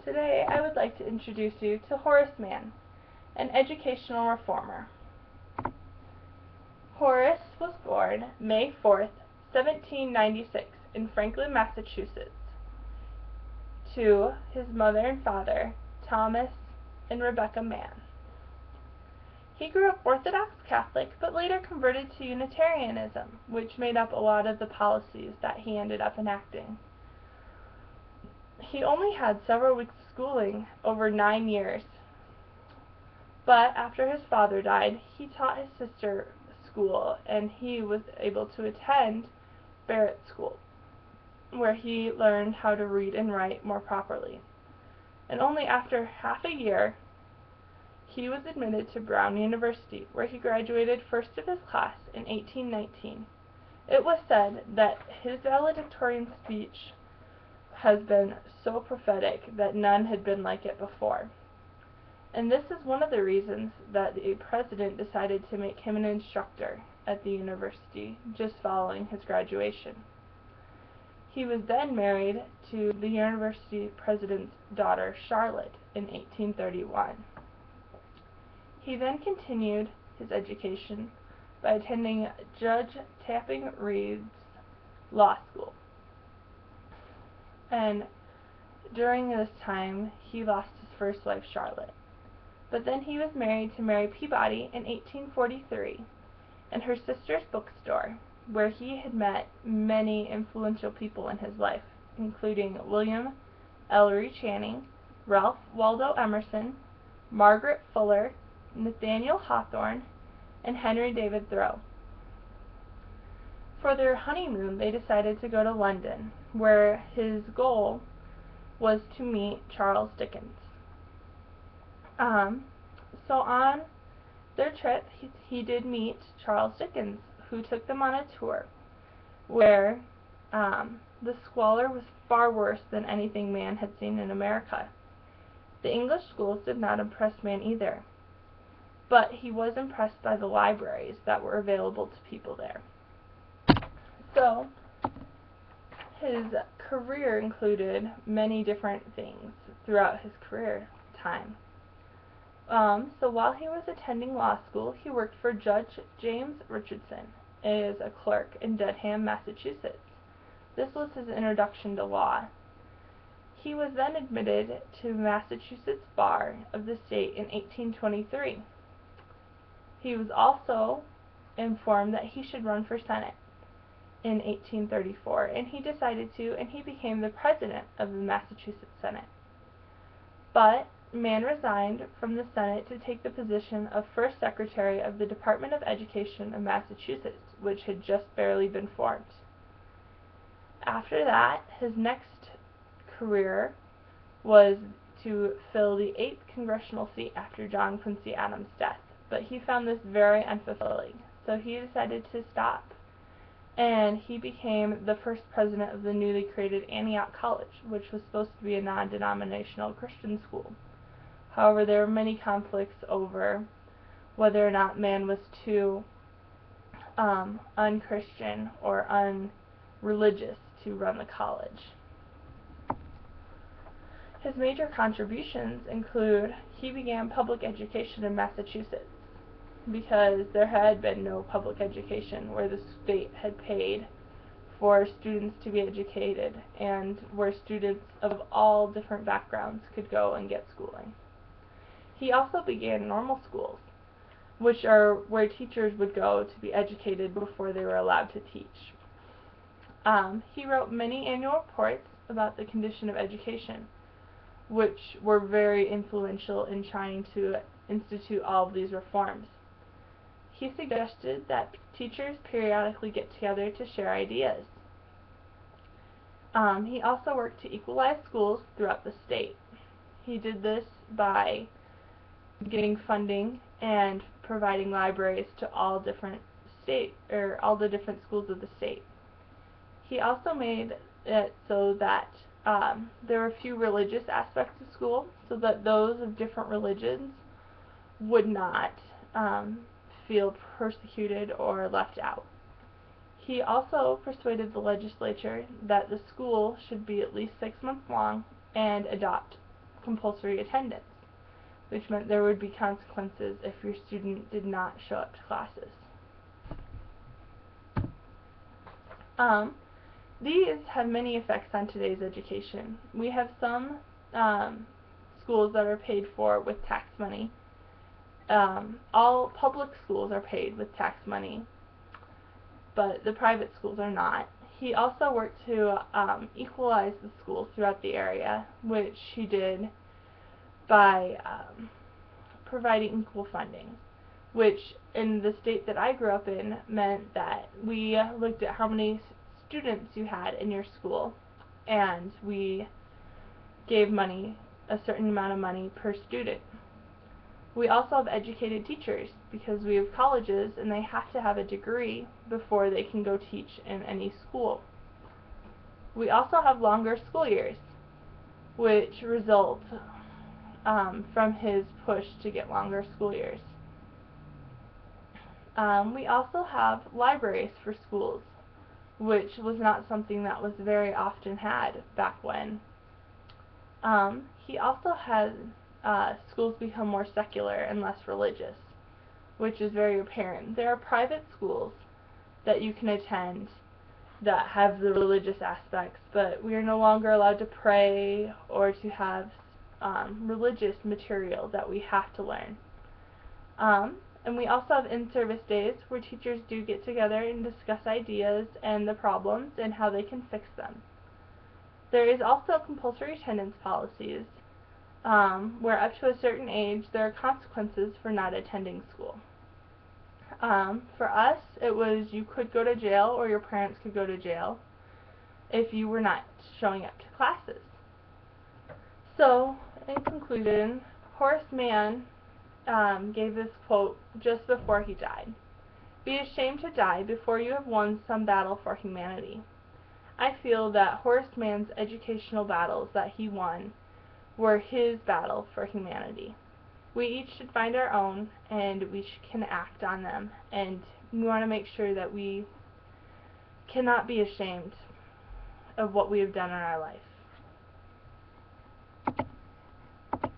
Today I would like to introduce you to Horace Mann, an educational reformer. Horace was born May 4th, 1796 in Franklin, Massachusetts, to his mother and father, Thomas and Rebecca Mann. He grew up Orthodox Catholic, but later converted to Unitarianism, which made up a lot of the policies that he ended up enacting. He only had several weeks of schooling over 9 years, but after his father died, he taught his sister school, and he was able to attend Barrett School, where he learned how to read and write more properly. And only after half a year, he was admitted to Brown University, where he graduated first of his class in 1819. It was said that his valedictorian speech has been so prophetic that none had been like it before. And this is one of the reasons that the president decided to make him an instructor at the university just following his graduation. He was then married to the university president's daughter, Charlotte, in 1831. He then continued his education by attending Judge Tapping Reed's law school. And during this time, he lost his first wife, Charlotte. But then he was married to Mary Peabody in 1843 in her sister's bookstore, where he had met many influential people in his life, including William Ellery Channing, Ralph Waldo Emerson, Margaret Fuller, Nathaniel Hawthorne, and Henry David Thoreau. For their honeymoon, they decided to go to London, where his goal was to meet Charles Dickens. So on their trip, he did meet Charles Dickens, who took them on a tour where the squalor was far worse than anything Mann had seen in America. The English schools did not impress Mann either, but he was impressed by the libraries that were available to people there. So his career included many different things throughout his career time. So while he was attending law school, he worked for Judge James Richardson as a clerk in Dedham, Massachusetts. This was his introduction to law. He was then admitted to Massachusetts Bar of the state in 1823. He was also informed that he should run for Senate in 1834, and he decided to, and he became the president of the Massachusetts Senate. But Mann resigned from the Senate to take the position of first secretary of the Department of Education of Massachusetts, which had just barely been formed. After that, his next career was to fill the 8th congressional seat after John Quincy Adams' death, but he found this very unfulfilling, so he decided to stop. And he became the first president of the newly created Antioch College, which was supposed to be a non-denominational Christian school. However, there were many conflicts over whether or not Mann was too unchristian or unreligious to run the college. His major contributions include he began public education in Massachusetts, because there had been no public education where the state had paid for students to be educated and where students of all different backgrounds could go and get schooling. He also began normal schools, which are where teachers would go to be educated before they were allowed to teach. He wrote many annual reports about the condition of education, which were very influential in trying to institute all of these reforms. He suggested that teachers periodically get together to share ideas. He also worked to equalize schools throughout the state. He did this by getting funding and providing libraries to all the different schools of the state. He also made it so that there were few religious aspects of school, so that those of different religions would not feel persecuted or left out. He also persuaded the legislature that the school should be at least 6 months long and adopt compulsory attendance, which meant there would be consequences if your student did not show up to classes. These have many effects on today's education. We have some schools that are paid for with tax money. All public schools are paid with tax money, but the private schools are not. He also worked to equalize the schools throughout the area, which he did by providing equal funding, which in the state that I grew up in meant that we looked at how many students you had in your school, and we gave money, a certain amount of money per student. We also have educated teachers because we have colleges and they have to have a degree before they can go teach in any school. We also have longer school years, which result from his push to get longer school years. We also have libraries for schools, which was not something that was very often had back when. He also had schools become more secular and less religious, which is very apparent. There are private schools that you can attend that have the religious aspects, but we are no longer allowed to pray or to have religious material that we have to learn. And we also have in-service days where teachers do get together and discuss ideas and the problems and how they can fix them. There is also compulsory attendance policies where up to a certain age there are consequences for not attending school. For us, it was you could go to jail or your parents could go to jail if you were not showing up to classes. So, in conclusion, Horace Mann gave this quote just before he died. "Be ashamed to die before you have won some battle for humanity." I feel that Horace Mann's educational battles that he won were his battle for humanity. We each should find our own, and we can act on them, and we want to make sure that we cannot be ashamed of what we have done in our life.